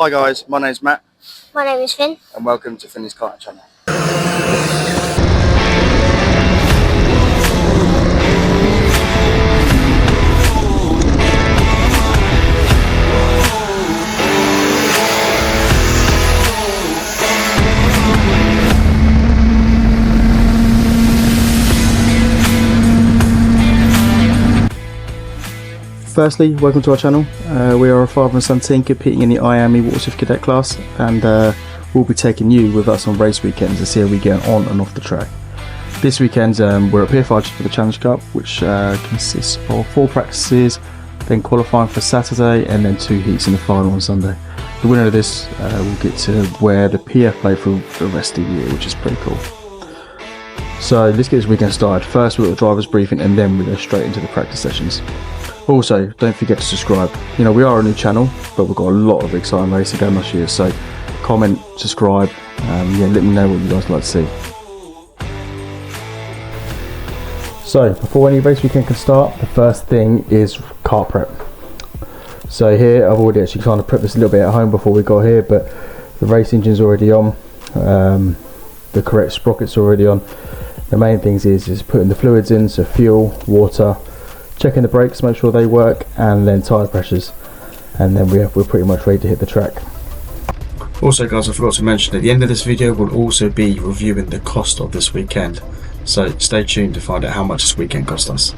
Hi guys, my name's Matt. My name is Finn. And welcome to Finley's Karting channel. Firstly, welcome to our channel. We are a father and son team competing in the IAME Waterswift Cadet class, and we'll be taking you with us on race weekends to see how we get on and off the track. This weekend we're at Pier 5 for the Challange Cup, which consists of 4 practices, then qualifying for Saturday, and then 2 heats in the final on Sunday. The winner of this will get to wear the PF plate for the rest of the year, which is pretty cool. So let's get this weekend started. First we've got the driver's briefing, and then we go straight into the practice sessions. Also, don't forget to subscribe. You know, we are a new channel, but we've got a lot of exciting racing going this year. So comment, subscribe, yeah, let me know what you guys like to see. So before any race weekend can start, the first thing is kart prep. So here I've already actually kind of prepped this a little bit at home before we got here, but the race engine's already on, the correct sprocket's already on. The main things is putting the fluids in, so fuel, water, checking the brakes, make sure they work, and then tyre pressures, and then we're pretty much ready to hit the track. Also guys, I forgot to mention, at the end of this video we'll also be reviewing the cost of this weekend, so stay tuned to find out how much this weekend cost us.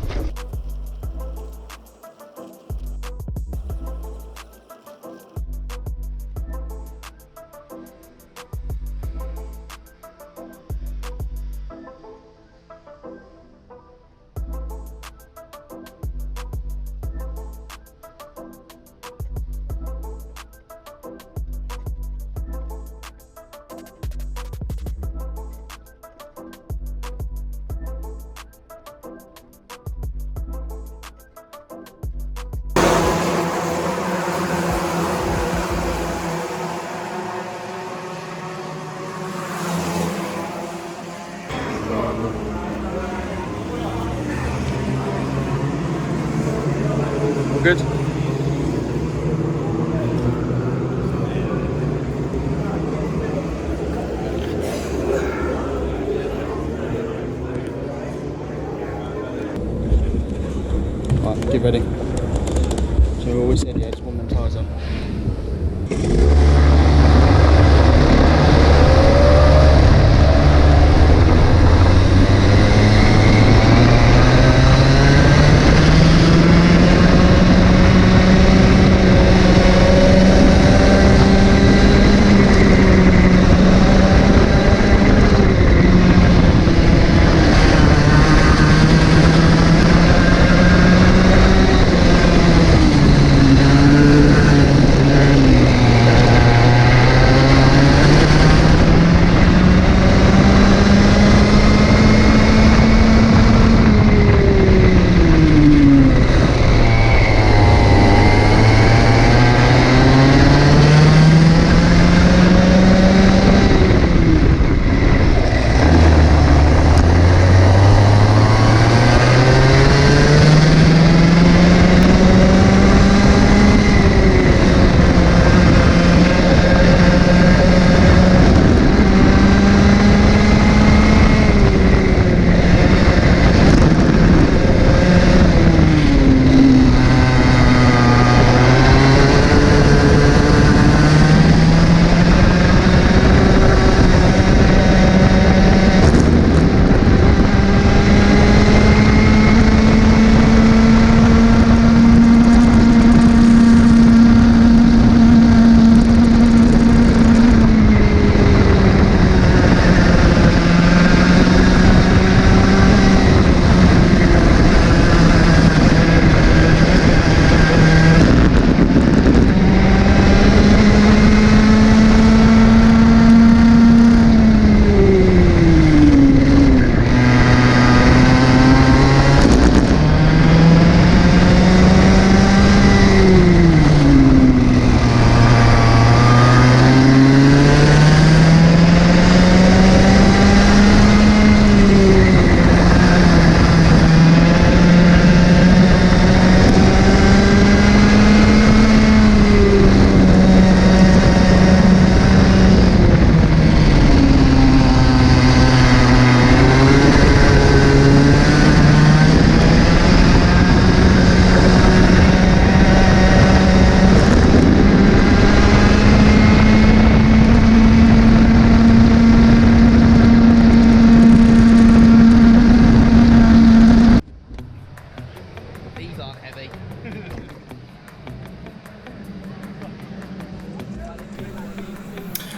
Good. Right, get ready. So we always said, yeah, just warm them tyres up.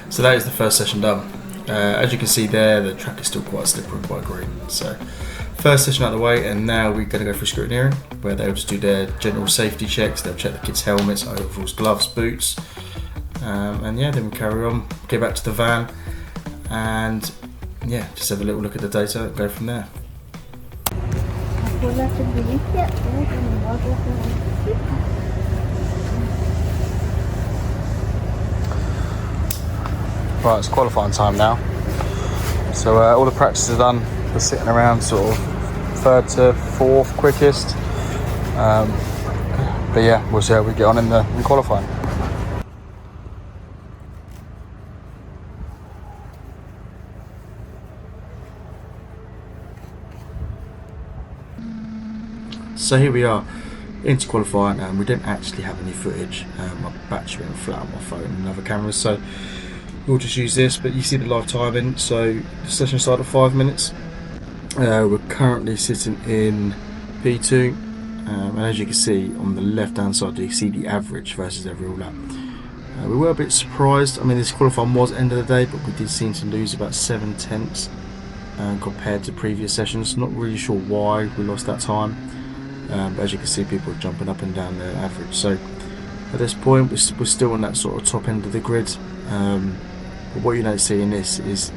So that is the first session done. As you can see there, the track is still quite slippery, quite green. So first session out of the way, and now we're going to go through scrutineering, where they'll just do their general safety checks. They'll check the kids' helmets, overalls, gloves, boots, and yeah, then we carry on, get back to the van, and yeah, just have a little look at the data and go from there. Right, it's qualifying time now. So all the practices are done. We're sitting around sort of third to fourth quickest. But yeah, we'll see how we get on in qualifying. So here we are into qualifying, and we didn't actually have any footage. My battery went flat on my phone and other cameras, so we'll just use this. But you see the live timing. So the session started at 5 minutes. We're currently sitting in P2, and as you can see on the left hand side, you see the average versus every all lap. We were a bit surprised. I mean, this qualifying was end of the day, but we did seem to lose about 7/10 compared to previous sessions. Not really sure why we lost that time. But as you can see, people are jumping up and down their average. So at this point, we're still on that sort of top end of the grid. But what you don't see in this is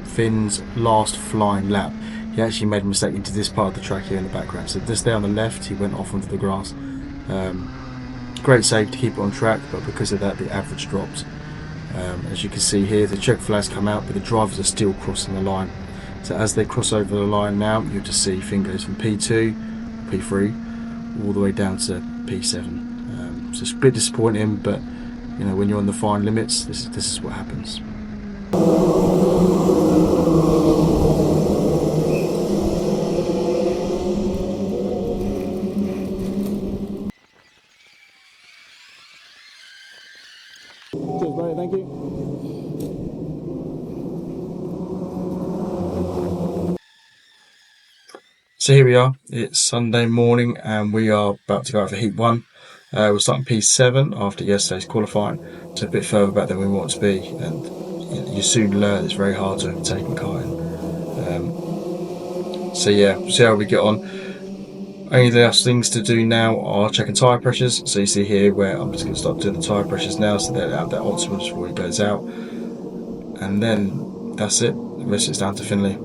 Finn's last flying lap. He actually made a mistake into this part of the track here in the background. So this there on the left, he went off onto the grass. Great save to keep it on track, but because of that, the average dropped. As you can see here, the check flags come out, but the drivers are still crossing the line. So as they cross over the line now, you'll just see Finn goes from P2, P3, all the way down to P7. So it's a bit disappointing, but you know, when you're on the fine limits, this is what happens. Cheers, buddy, thank you. So here we are, it's Sunday morning, and we are about to go out for Heat 1. We're starting P7 after yesterday's qualifying, so a bit further back than we want to be, and you soon learn it's very hard to overtake in karting. So yeah, we'll see how we get on. Only last things to do now are checking tyre pressures. So you see here where I'm just going to start doing the tyre pressures now, so they're at that optimum before it goes out. And then that's it, the rest is down to Finley.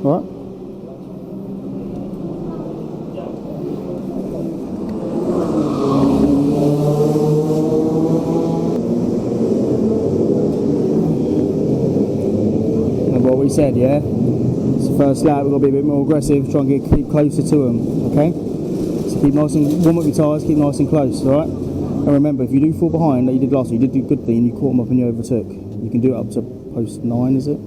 All right. And what we said, yeah? It's the first lap, we've got to be a bit more aggressive, try and keep closer to them, okay? So keep nice and, warm up your tyres, keep nice and close, all right? And remember, if you do fall behind, like you did last week, you did do a good thing, you caught them up and you overtook. You can do it up to post 9, is it?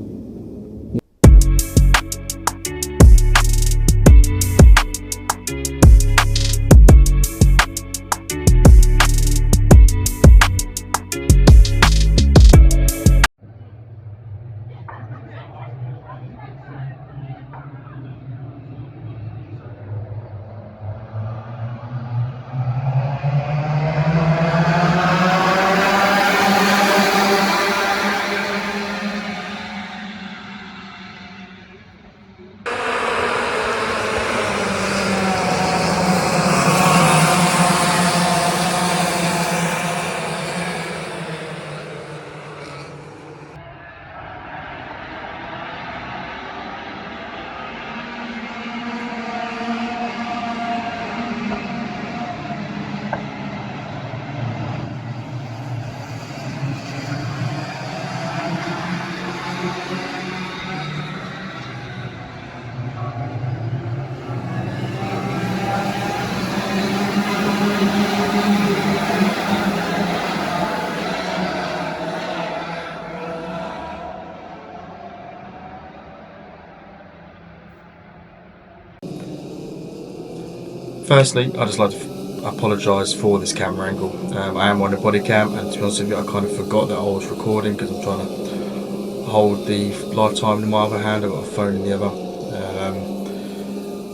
Firstly, I'd just like to apologise for this camera angle. I am on a body cam, and to be honest with you, I kind of forgot that I was recording because I'm trying to hold the live time in my other hand. I've got a phone in the other.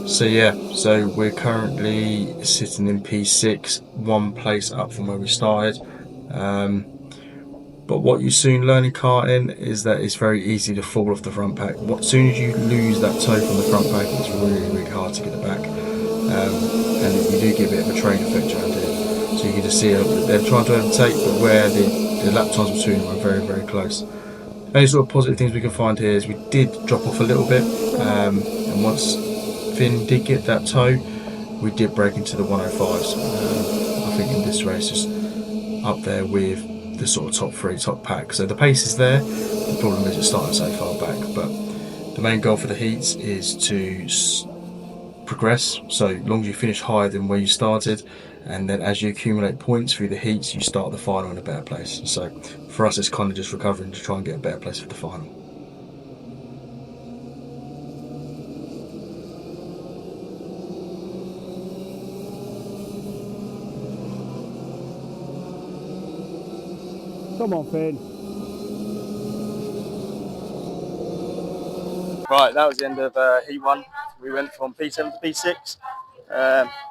So yeah, so we're currently sitting in P6, one place up from where we started. But what you soon learn in karting is that it's very easy to fall off the front pack. As soon as you lose that toe from the front pack, it's really, really hard to get it back. And you do get a bit of a train effect around here. So you can just see they're trying to overtake, but where the lap times between them are very, very close. Any sort of positive things we can find here is we did drop off a little bit, and once Finn did get that toe, we did break into the 105s. I think in this race, just up there with the sort of top three, top pack. So the pace is there. The problem is it's starting so far back. But the main goal for the heats is to progress. So long as you finish higher than where you started, and then as you accumulate points through the heats, you start the final in a better place. So for us, it's kind of just recovering to try and get a better place for the final. Come on, Finn. Right, that was the end of heat 1. We went from P7 to P6.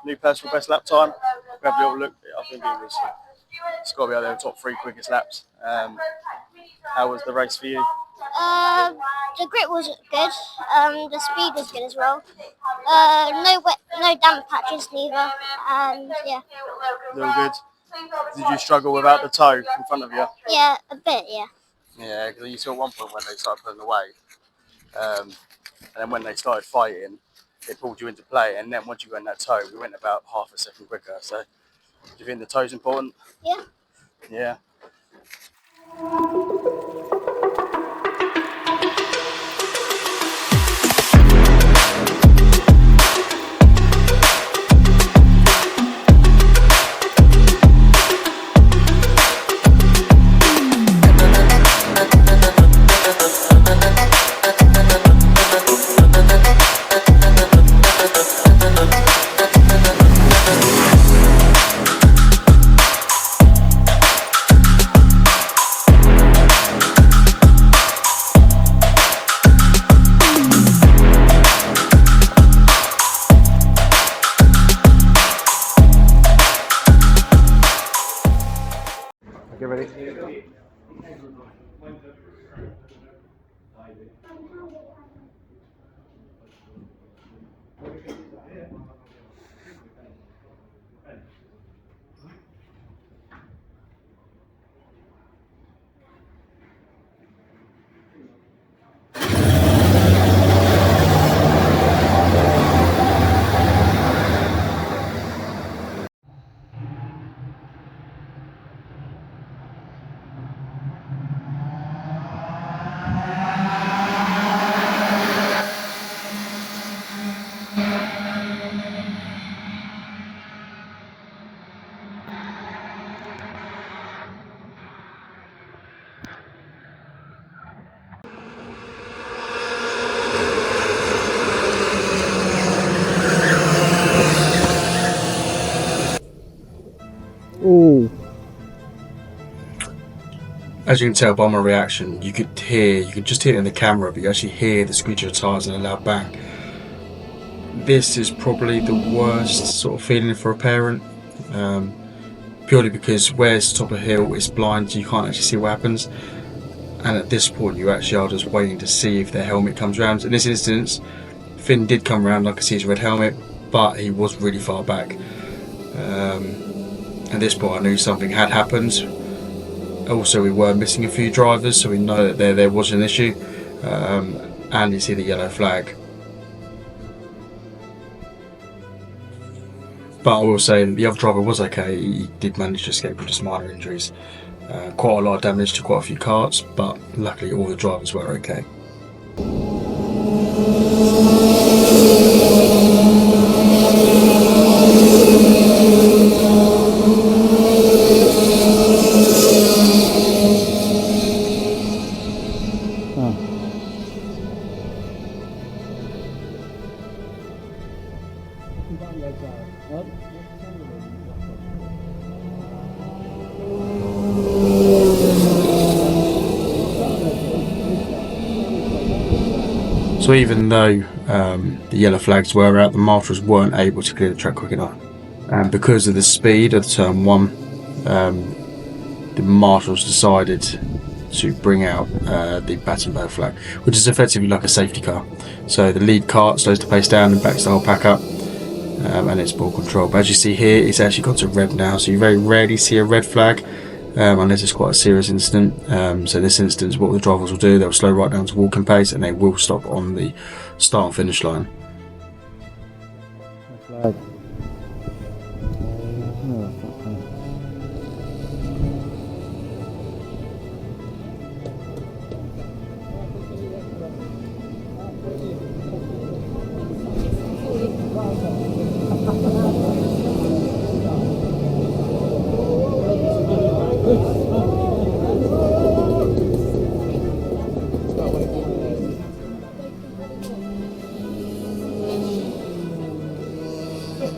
New personal best lap time. We have a little look. I think it's got to be out there the top 3 quickest laps. How was the race for you? The grip was good. The speed was good as well. No damp patches neither. And yeah. All good. Did you struggle without the toe in front of you? Yeah, a bit. Yeah. Yeah, because you saw at one point when they started pulling away, and then when they started fighting, it pulled you into play, and then once you got in that toe, we went about half a second quicker. So, do you think the toe's important? Yeah. Yeah. Okay, ready? Oh. As you can tell by my reaction, you could just hear it in the camera, but you actually hear the squeak of tyres and a loud bang. This is probably the worst sort of feeling for a parent, purely because where it's top of hill, it's blind, you can't actually see what happens. And at this point, you actually are just waiting to see if their helmet comes round. In this instance, Finn did come round, I could see his red helmet, but he was really far back. At this point, I knew something had happened. Also, we were missing a few drivers, so we know that there was an issue. And you see the yellow flag. But I will say the other driver was okay. He did manage to escape with just minor injuries. Quite a lot of damage to quite a few carts, but luckily all the drivers were okay. So even though the yellow flags were out, the marshals weren't able to clear the track quick enough. And because of the speed of turn 1, the marshals decided to bring out the Battenberg flag, which is effectively like a safety car. So the lead kart slows the pace down and backs the whole pack up, and it's ball control. But as you see here, it's actually got to red now, so you very rarely see a red flag unless it's quite a serious incident. So this instance, what the drivers will do, they'll slow right down to walking pace, and they will stop on the start and finish line. Flag.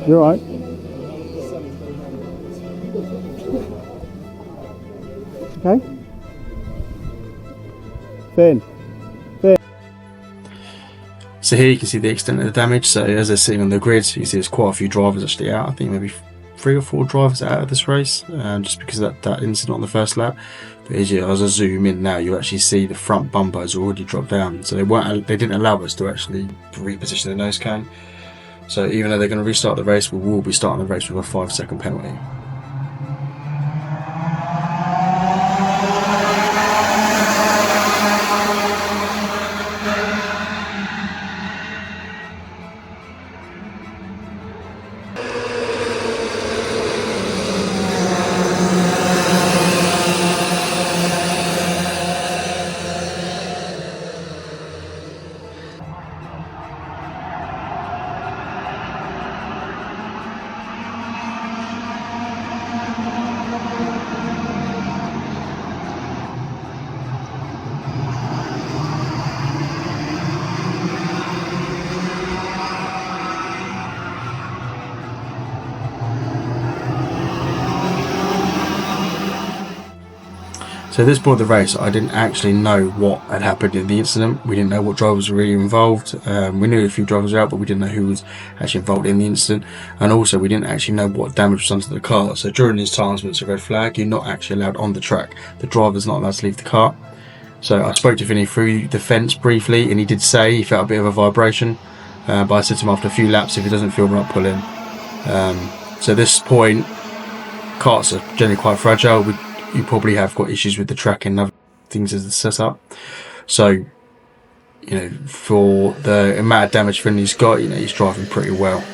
You're right. Okay. Finn. So here you can see the extent of the damage. So as they're sitting on the grid, you can see there's quite a few drivers actually out. I think maybe 3 or 4 drivers out of this race, just because of that incident on the first lap. But as I zoom in now, you actually see the front bumper has already dropped down. So they didn't allow us to actually reposition the nose cone. So even though they're going to restart the race, we will be starting the race with a 5-second penalty. So at this point of the race, I didn't actually know what had happened in the incident. We didn't know what drivers were really involved. We knew a few drivers were out, but we didn't know who was actually involved in the incident. And also, we didn't actually know what damage was done to the car. So during these times when it's a red flag, you're not actually allowed on the track. The driver's not allowed to leave the car. So I spoke to Finley through the fence briefly, and he did say he felt a bit of a vibration. But I said to him after a few laps, if he doesn't feel right, pull in. So at this point, karts are generally quite fragile. You probably have got issues with the track and other things as it's set up. So, you know, for the amount of damage Finley's got, you know, he's driving pretty well.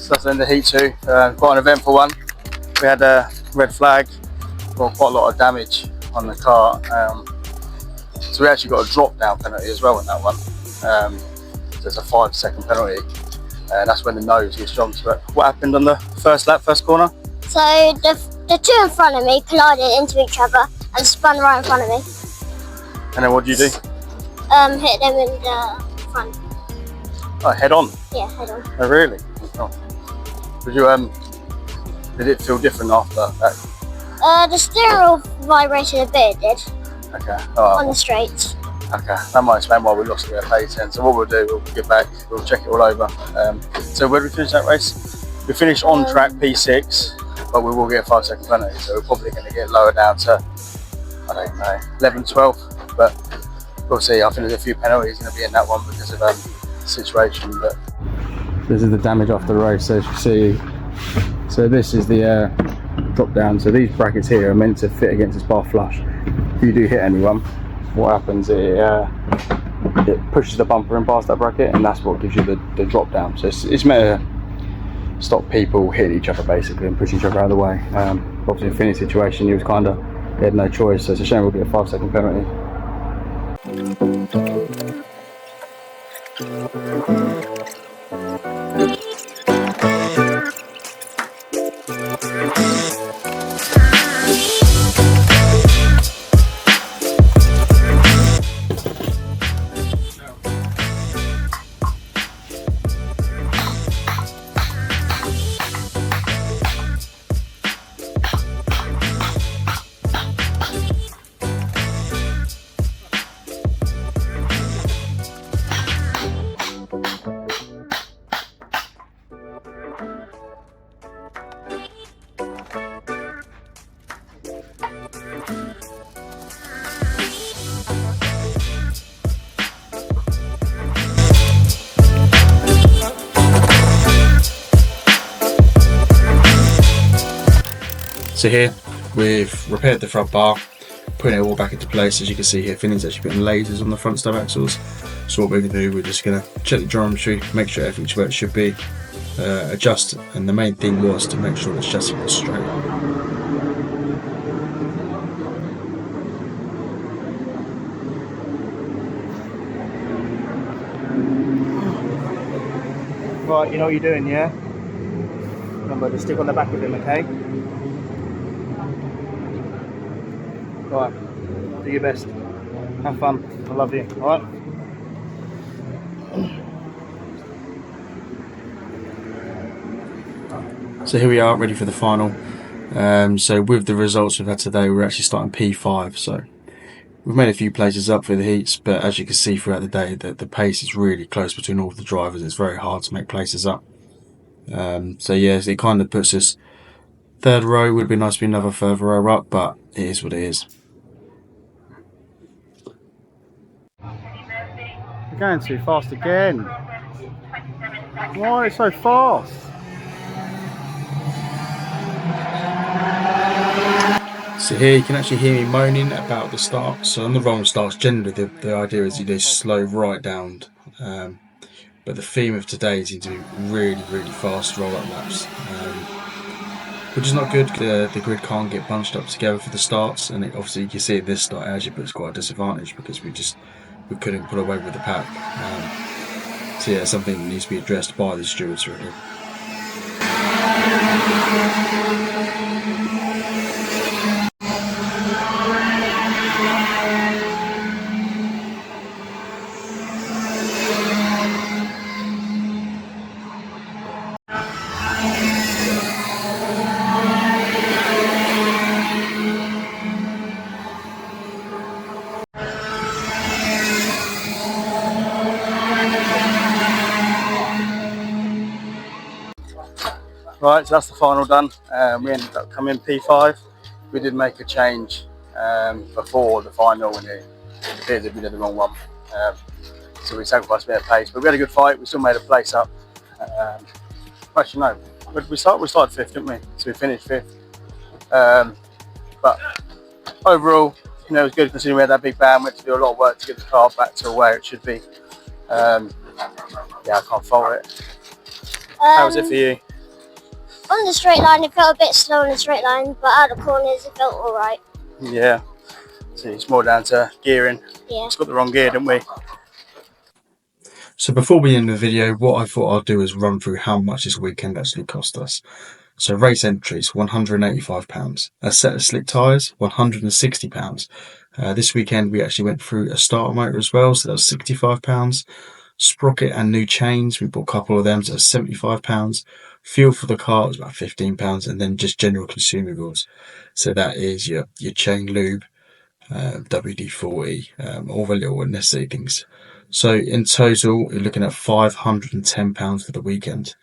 So that's in the heat 2. Quite an eventful one. We had a red flag, got quite a lot of damage on the car. So we actually got a drop down penalty as well in that one. So it's a 5-second penalty. That's when the nose gets jumped. But what happened on the first lap, first corner? So the two in front of me collided into each other and spun right in front of me. And then what did you do? Hit them in the front. Oh, head on? Yeah, head on. Oh, really? Oh. Did it feel different after that? The steering wheel vibrated a bit, it did. Okay. On the straights. Okay, that might explain why we lost a bit of pace then. So what we'll do, we'll get back, we'll check it all over. So where did we finish that race? We finished on track P6, but we will get a 5-second penalty, so we're probably going to get lower down to, I don't know, 11, 12. But we'll see. I think there's a few penalties going to be in that one because of the situation. But this is the damage after the race, so as you see. So this is the drop down. So these brackets here are meant to fit against this bar flush. If you do hit anyone, what happens is it pushes the bumper in past that bracket, and that's what gives you the drop down. So it's meant to stop people hitting each other basically and push each other out of the way. Obviously in Finley's situation, he had no choice, so it's a shame we'll get a 5-second penalty. So here we've repaired the front bar, putting it all back into place. As you can see here, Finley's actually putting lasers on the front stub axles. So what we're going to do, we're just going to check the geometry, make sure everything's where it should be, adjust, and the main thing was to make sure the chassis was straight. Right, you know what you're doing, yeah? Remember to stick on the back of him, okay? Right, do your best. Have fun. I love you. Alright? So here we are, ready for the final. So with the results we've had today, we're actually starting P5. So we've made a few places up for the heats, but as you can see throughout the day, the pace is really close between all of the drivers. It's very hard to make places up. So yes, it kind of puts us third row. Would be nice to be another further row up, but it is what it is. You're going too fast again. Why are you so fast? So here you can actually hear me moaning about the start. So on the wrong starts, generally the idea is you do slow right down. But the theme of today is you do really, really fast roll-up laps. Which is not good. The grid can't get bunched up together for the starts, and obviously you can see at this start it actually puts quite a disadvantage because we couldn't pull away with the pack. So yeah, something that needs to be addressed by the stewards really. Right, so that's the final done. We ended up coming P5. We did make a change before the final when it appeared that we did the wrong one. So we sacrificed a bit of pace, but we had a good fight. We still made a place up. Actually, no, where did we start? We started 5th, didn't we? So we finished 5th. But overall, you know, it was good considering we had that big ban. We had to do a lot of work to get the car back to where it should be. Yeah, I can't fault it. How was it for you? On the straight line, it felt a bit slow on the straight line, but out of corners, it felt alright. Yeah. So it's more down to gearing. Yeah. It's got the wrong gear, didn't we? So before we end the video, what I thought I'd do is run through how much this weekend actually cost us. So race entries, £185. A set of slick tyres, £160. This weekend we actually went through a starter motor as well, so that was £65. Sprocket and new chains, we bought a couple of them, so that's £75. Fuel for the car was about £15, and then just general consumables. So that is your chain lube, WD-40, all the little necessary things. So in total, you're looking at £510 for the weekend.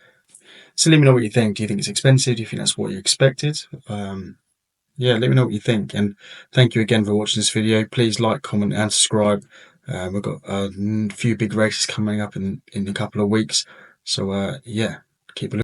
So let me know what you think. Do you think it's expensive? Do you think that's what you expected? Yeah, let me know what you think. And thank you again for watching this video. Please like, comment and subscribe. We've got a few big races coming up in a couple of weeks. So yeah, keep a look.